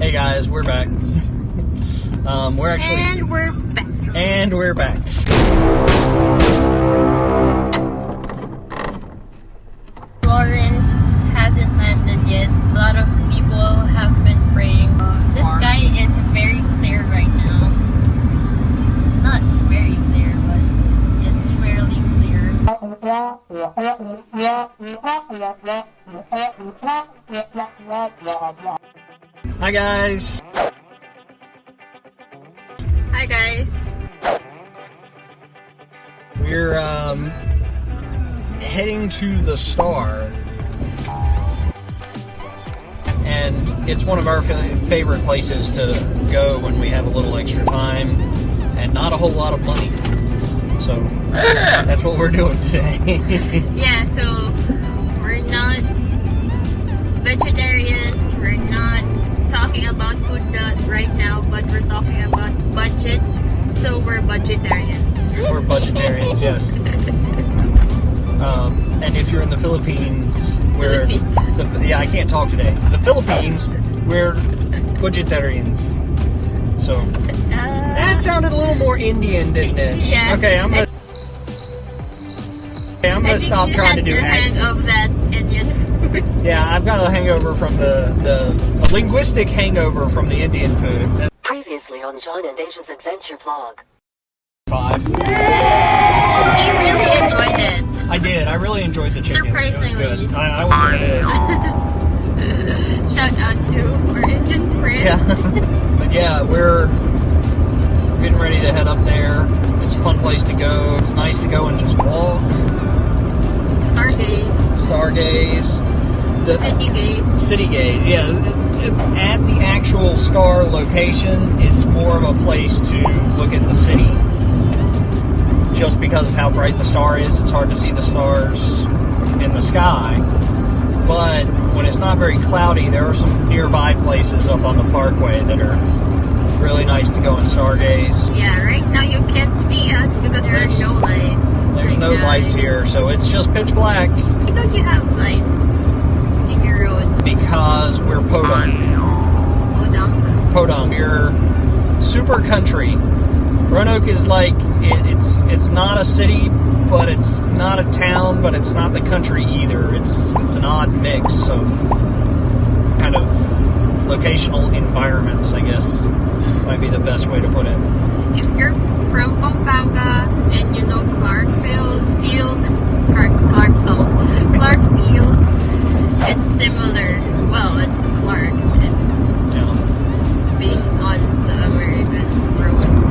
Hey guys, we're back. And we're back. Lawrence hasn't landed yet. A lot of people have been praying. The sky is very clear right now. Not very clear, but it's fairly clear. Hi guys. Hi guys. We're heading to the Star. And it's one of our favorite places to go when we have a little extra time and not a whole lot of money. So that's what we're doing today. Yeah, so we're not vegetarians, we're not talking about food right now, but we're talking about budget, so we're budgetarians. We're budgetarians, yes. And if you're in the Philippines, I can't talk today. The Philippines, we're budgetarians. So that sounded a little more Indian, didn't it? Yeah. Okay, I'm gonna stop trying to do accents. Of that Indian food. Yeah, I've got a hangover from a linguistic hangover from the Indian food. Previously on Jon and Asia's adventure vlog. 5. You really enjoyed it. I did. I really enjoyed the chicken. Surprisingly. It was good. I was into this. Shout out to our Indian friends. Yeah. But yeah, we're getting ready to head up there. It's a fun place to go. It's nice to go and just walk. Stargaze. City gaze. Yeah. At the actual Star location, it's more of a place to look at the city. Just because of how bright the star is, it's hard to see the stars in the sky. But when it's not very cloudy, there are some nearby places up on the parkway that are really nice to go and stargaze. Yeah, right now you can't see us because there are no lights. There's no lights here, so it's just pitch black. Why don't you have lights in your road? Because we're podunk. Podunk. We're super country. Roanoke is like, it's not a city, but it's not a town, but it's not the country either. It's an odd mix of kind of locational environments, I guess, might be the best way to put it. If you're from Pampanga and you know Clarkfield, it's similar. Well, it's Clark. It's based on the American roads.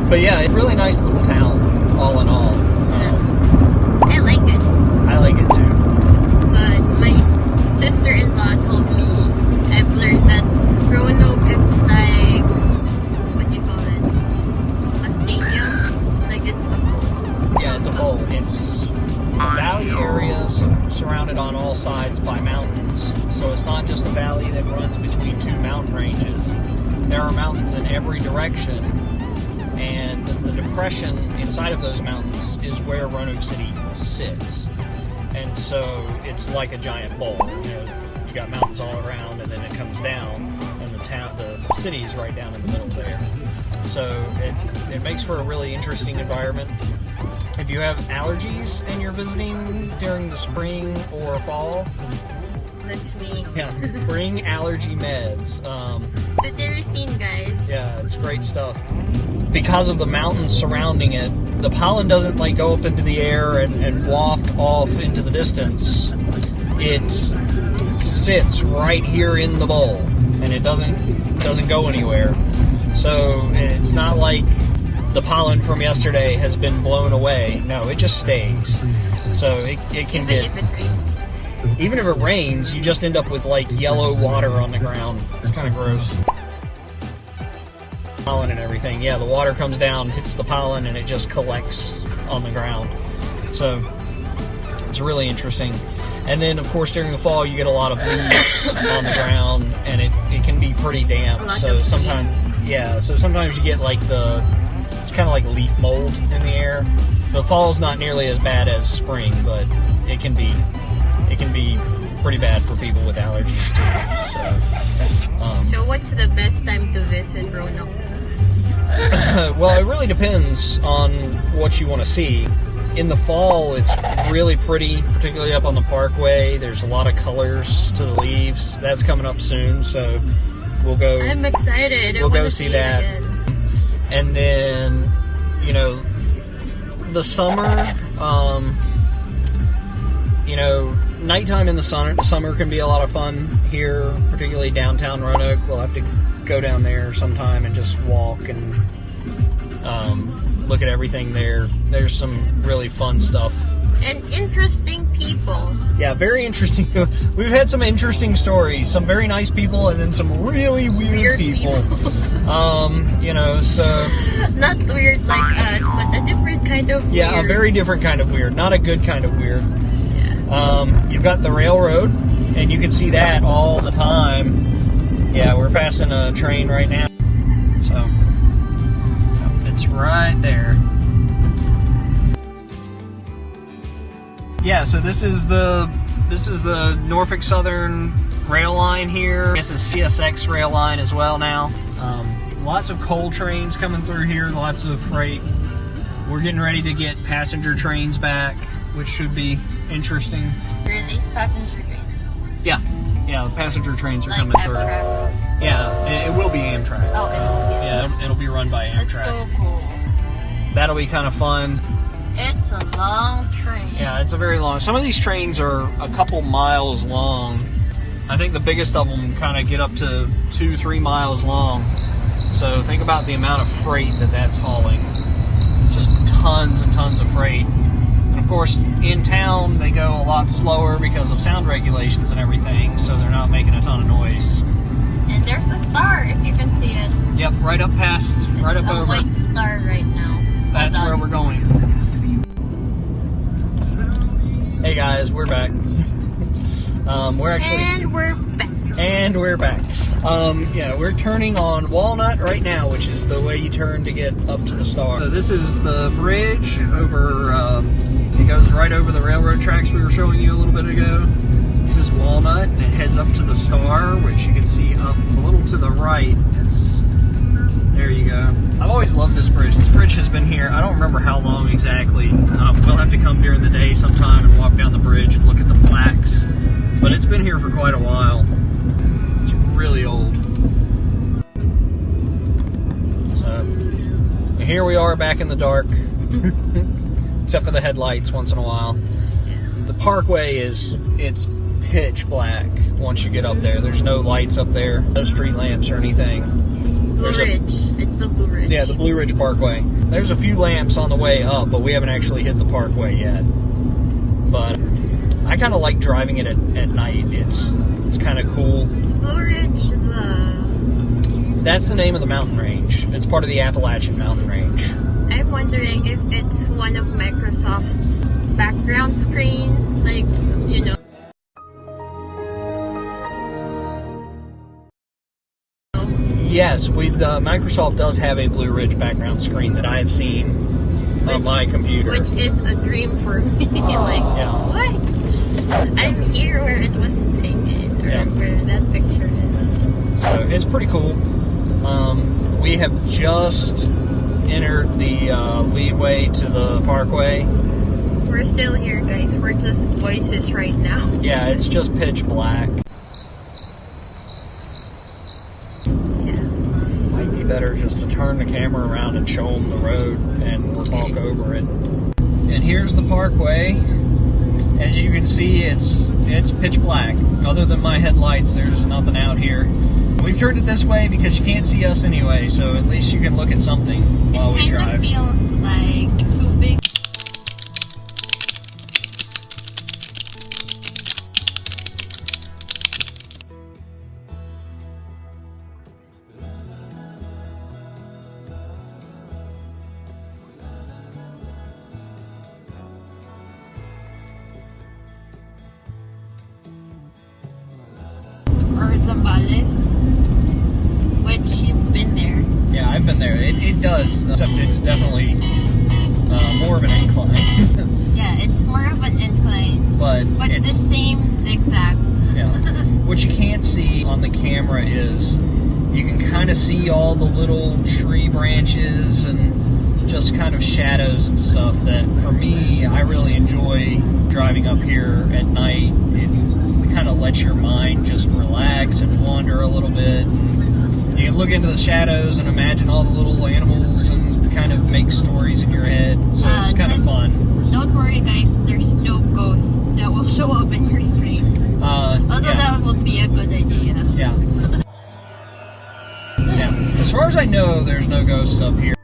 But yeah, it's a really nice little town, all in all. I like it. I like it too. But my sister-in-law told me, I've learned that Roanoke is like, what do you call it? A stadium? Like it's a bowl. Yeah, it's a bowl. It's a valley area surrounded on all sides by mountains. So it's not just a valley that runs between two mountain ranges. There are mountains in every direction. And the depression inside of those mountains is where Roanoke City sits. And so it's like a giant bowl. You got mountains all around, and then it comes down, and the city is right down in the middle there. So it makes for a really interesting environment. If you have allergies and you're visiting during the spring or fall, That's me. yeah, bring allergy meds. Cetirizine, guys. Yeah, it's great stuff. Because of the mountains surrounding it, the pollen doesn't go up into the air and waft off into the distance. It sits right here in the bowl, and it doesn't go anywhere. So it's not like the pollen from yesterday has been blown away. No, it just stays. So it can Even if it rains. even if it rains, you just end up with like yellow water on the ground. It's kind of gross. Pollen and everything. Yeah, the water comes down, hits the pollen, and it just collects on the ground. So it's really interesting. And then, of course, during the fall, you get a lot of leaves on the ground, and it can be pretty damp. So sometimes, yeah, so sometimes you get like it's kind of like leaf mold in the air. The fall's not nearly as bad as spring, but it can be pretty bad for people with allergies too. So what's the best time to visit Roanoke? Well, it really depends on what you want to see. In the fall, it's really pretty, particularly up on the parkway. There's a lot of colors to the leaves. That's coming up soon, so we'll go. I'm excited. We'll go see that. And then, the summer, nighttime in the summer can be a lot of fun here, particularly downtown Roanoke. We'll have to go down there sometime and just walk and look at everything there. There's some really fun stuff. And interesting people. Yeah, very interesting. We've had some interesting stories. Some very nice people and then some really weird people. So... Not weird like us, but a different kind of weird. Yeah, a very different kind of weird. Not a good kind of weird. Yeah. You've got the railroad, and you can see that all the time. Yeah, we're passing a train right now. So... It's right there. Yeah, so this is the Norfolk Southern rail line here. This is CSX rail line as well now. Lots of coal trains coming through here, lots of freight. We're getting ready to get passenger trains back, which should be interesting. Really? Passenger trains? Yeah, the passenger trains are like coming through. Amtrak? Yeah, it will be Amtrak. Oh, it will be. Yeah, it'll be run by Amtrak. That's so cool. That'll be kind of fun. It's a long train. Yeah, it's a very long. Some of these trains are a couple miles long. I think the biggest of them kind of get up to 2-3 miles long. So think about the amount of freight that's hauling. Just tons and tons of freight. And of course, in town, they go a lot slower because of sound regulations and everything, so they're not making a ton of noise. And there's a star, if you can see it. Yep, right up past, right up over. It's a white star right now. That's where we're going. Hey guys, we're back. And we're back. Yeah, we're turning on Walnut right now, which is the way you turn to get up to the star. So this is the bridge over, it goes right over the railroad tracks we were showing you a little bit ago. This is Walnut, and it heads up to the star, which you can see up a little to the right. There you go. I've always loved this bridge. This bridge has been here, I don't remember how long exactly. We'll have to come during the day sometime and walk down the bridge and look at the plaques. But it's been here for quite a while. It's really old. So, here we are back in the dark. Except for the headlights once in a while. The parkway it's pitch black once you get up there. There's no lights up there, no street lamps or anything. Blue Ridge. It's the Blue Ridge. Yeah, the Blue Ridge Parkway. There's a few lamps on the way up, but we haven't actually hit the parkway yet. But I kind of like driving it at night. It's kind of cool. It's Blue Ridge, That's the name of the mountain range. It's part of the Appalachian Mountain Range. I'm wondering if it's one of Microsoft's background screen, like, Yes, Microsoft does have a Blue Ridge background screen that I have seen on my computer. Which is a dream for me. What? I'm here where it was taken, or where that picture is. So it's pretty cool. We have just entered the leadway to the parkway. We're still here, guys. We're just voices right now. Yeah, it's just pitch black. Better just to turn the camera around and show them the road, and we'll talk over it. And here's the parkway. As you can see, it's pitch black. Other than my headlights, there's nothing out here. We've turned it this way because you can't see us anyway, so at least you can look at something while we drive. It kind of feels like so big. or Zambales, which you've been there. Yeah, I've been there. It does, except it's definitely more of an incline. Yeah, it's more of an incline, but the same zigzag. Yeah. What you can't see on the camera is you can kind of see all the little tree branches and just kind of shadows and stuff that, for me, I really enjoy driving up here at night. It kind of lets your mind just relax and wander a little bit. And you can look into the shadows and imagine all the little animals and kind of make stories in your head. So it's kind of fun. Don't worry, guys. There's no ghosts that will show up in your stream. Although that would be a good idea. Yeah. Yeah. As far as I know, there's no ghosts up here.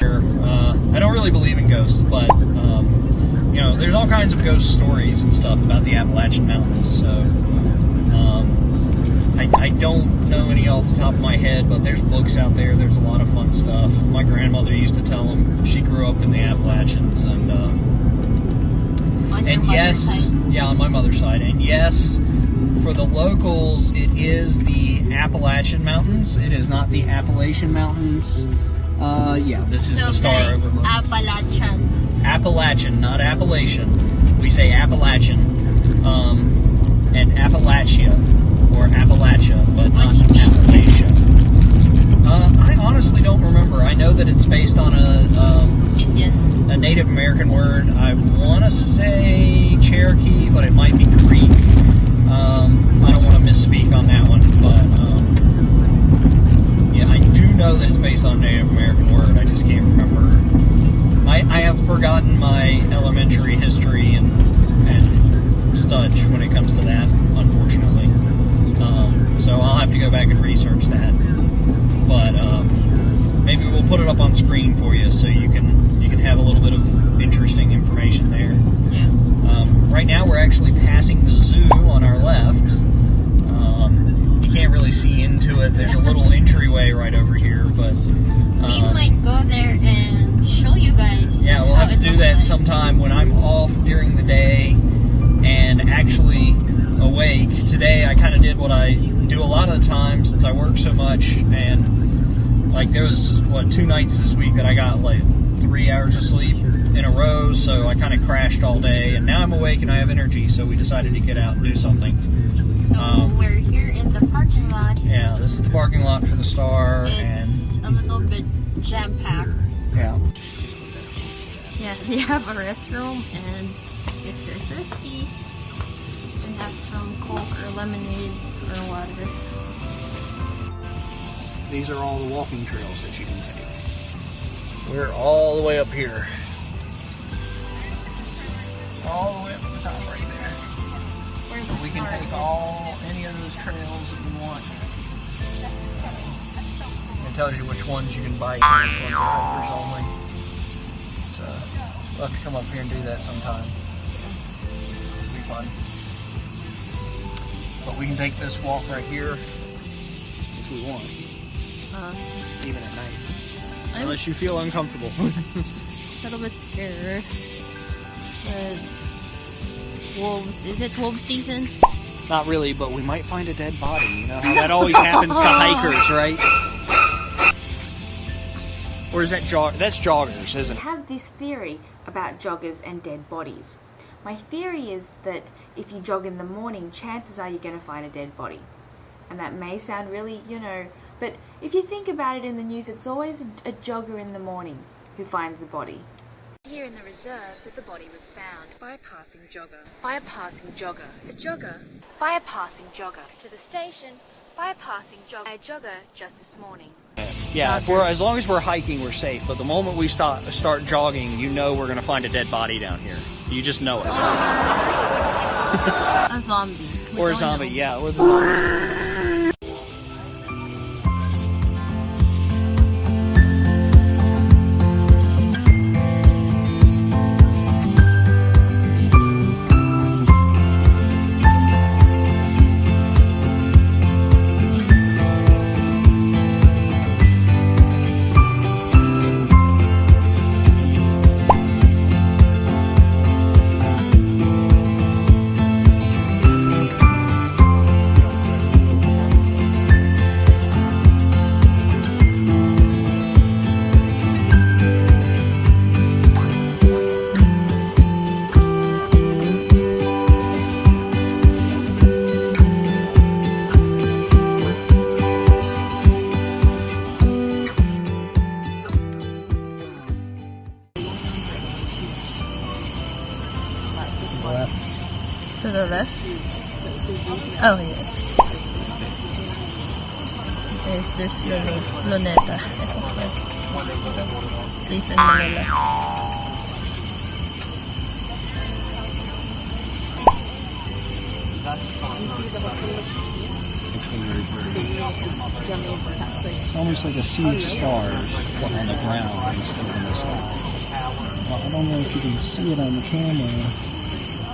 I don't really believe in ghosts, but you know, there's all kinds of ghost stories and stuff about the Appalachian Mountains. So I don't know any off the top of my head, but there's books out there. There's a lot of fun stuff. My grandmother used to tell them. She grew up in the Appalachians, and yes, yeah, on my mother's side, and yes, for the locals, it is the Appalachian Mountains. It is not the Appalachian Mountains. Yeah, this is the star overlook. Appalachian, not Appalachian. We say Appalachian, and Appalachia, or Appalachia, but not Appalachia. I honestly don't remember. I know that it's based on a Native American word. I want to say Cherokee, but it might be Creek. I don't want to misspeak on that one, but yeah, I do know that it's based on a Native American word. I just can't remember. I have forgotten my elementary history and studge when it comes to that, unfortunately. So I'll have to go back and research that. But maybe we'll put it up on screen for you so you can have a little bit of interesting information there. Yes. Right now we're actually passing the zoo on our left. You can't really see into it. There's a little entryway right over here, but we might go there and show you guys. Yeah, we'll have to do that sometime when I'm off during the day and actually awake. Today I kind of did what I do a lot of the time since I work so much, and like there was 2 nights this week that I got like 3 hours of sleep in a row, so I kind of crashed all day, and now I'm awake and I have energy, so we decided to get out and do something. So we're here in the parking lot. Yeah, this is the parking lot for the Star. It's a little bit jam-packed. Yeah. Yeah, they have a restroom, and if you're thirsty, you can have some Coke or lemonade or water. These are all the walking trails that you can take. We're all the way up here. All the way up to the top right there. So we can take any of those trails that we want. It tells you which ones you can bike and which ones are hikers only. So we'll have to come up here and do that sometime. It'll be fun. But we can take this walk right here if we want. Even at night. Unless you feel uncomfortable. A little bit scared. But wolves, is it wolf season? Not really, but we might find a dead body. You know how that always happens to hikers, right? Or is that that's joggers, isn't it? I have this theory about joggers and dead bodies. My theory is that if you jog in the morning, chances are you're going to find a dead body. And that may sound really, but if you think about it in the news, it's always a jogger in the morning who finds the body. Here in the reserve, that the body was found by a passing jogger. By a passing jogger. A jogger. By a passing jogger. To the station. By a passing jogger. A jogger just this morning. Yeah, as long as we're hiking, we're safe. But the moment we start jogging, you know we're going to find a dead body down here. You just know it. A zombie. Or a zombie, yeah. Or the zombie. left. To the left? Oh, yeah. There's this Luneta. Place in Manila. Almost like a sea of stars on the ground instead of in the sky. Well, I don't know if you can see it on the camera.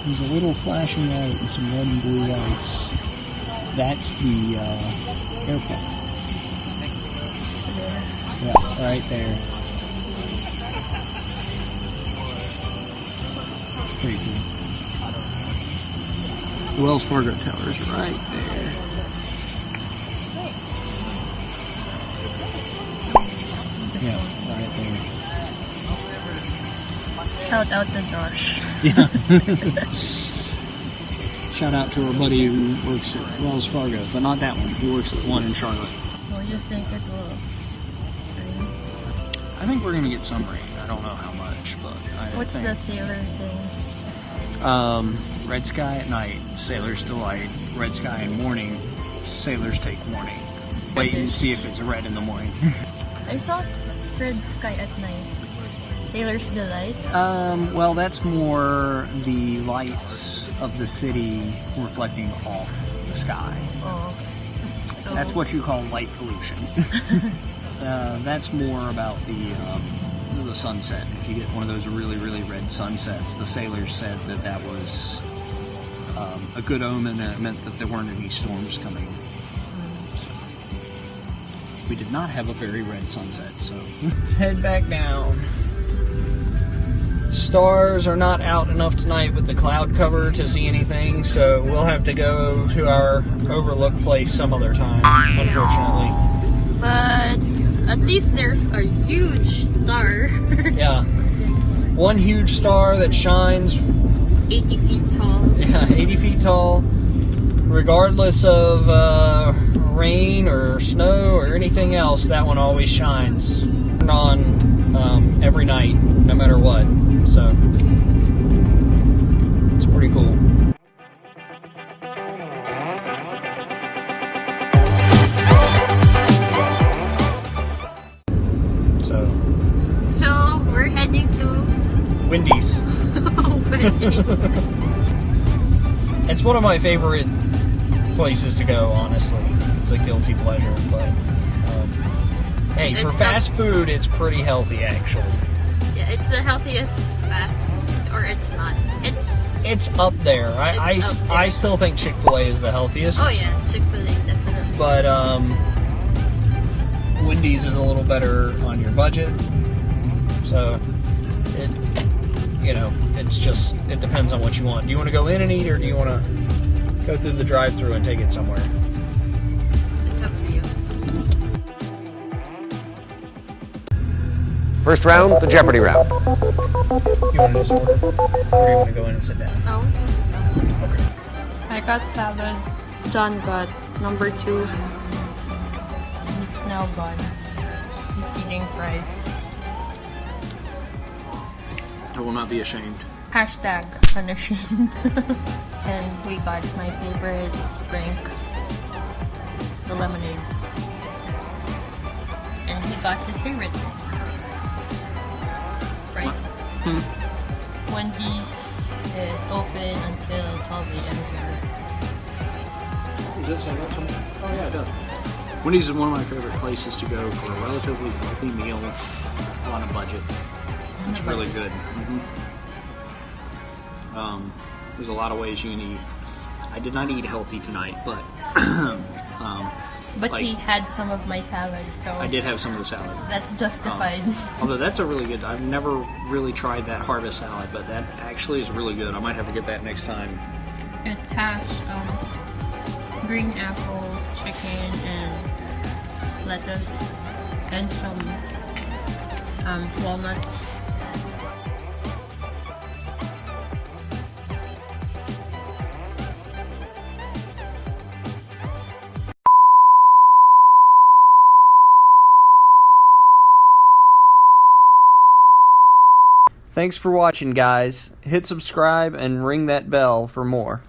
There's a little flashing light and some red and blue lights. That's the airport. Yeah, right there. Pretty cool. Wells Fargo Tower's right there. Yeah, right there. Shout out to Josh. Yeah. Shout out to our buddy who works at Wells Fargo, but not that one. He works at the one in Charlotte. What do you think it will rain? I think we're gonna get some rain. I don't know how much, but What's think. the sailor thing? Red sky at night, sailors delight. Red sky in morning, sailors take warning. Wait and see if it's red in the morning. I thought red sky at night. Sailor's delight? Well, that's more the lights of the city reflecting off the sky. Oh, okay. So, That's what you call light pollution. That's more about the sunset. If you get one of those really, really red sunsets, the sailors said that that was a good omen, and it meant that there weren't any storms coming. So, we did not have a very red sunset, so let's head back down. Stars are not out enough tonight with the cloud cover to see anything, so we'll have to go to our overlook place some other time, unfortunately. but at least there's a huge star. Yeah. One huge star that shines 80 feet tall. Yeah, 80 feet tall, regardless of rain or snow or anything else. That one always shines. Turned on every night, no matter what. So it's pretty cool. So we're heading to Wendy's. Wendy's. It's one of my favorite places to go, honestly. It's a guilty pleasure, but hey, for fast food, it's pretty healthy, actually. Yeah, it's the healthiest fast food, or it's not. It's up there. I still think Chick-fil-A is the healthiest. Oh yeah, Chick-fil-A definitely. But Wendy's is a little better on your budget. So it depends on what you want. Do you want to go in and eat, or do you want to go through the drive-thru and take it somewhere? It's up to you. First round, the Jeopardy round. You want to just order, or do you want to go in and sit down? Oh, okay. I got salad. John got number 2. It's now gone. He's eating fries. I will not be ashamed. Hashtag unashamed. And we got my favorite drink, the lemonade. And he got his favorite drink. Right? Wendy's is open until 12 a.m. here. Does it say that somewhere? Oh yeah, it does. Wendy's is one of my favorite places to go for a relatively healthy meal on a budget. It's really good. There's a lot of ways you can eat. I did not eat healthy tonight, but But he had some of my salad, so I did have some of the salad. that's justified. Although that's a really good. I've never really tried that harvest salad, but that actually is really good. I might have to get that next time. It has green apples, chicken, and lettuce, and some walnuts. Thanks for watching, guys. Hit subscribe and ring that bell for more.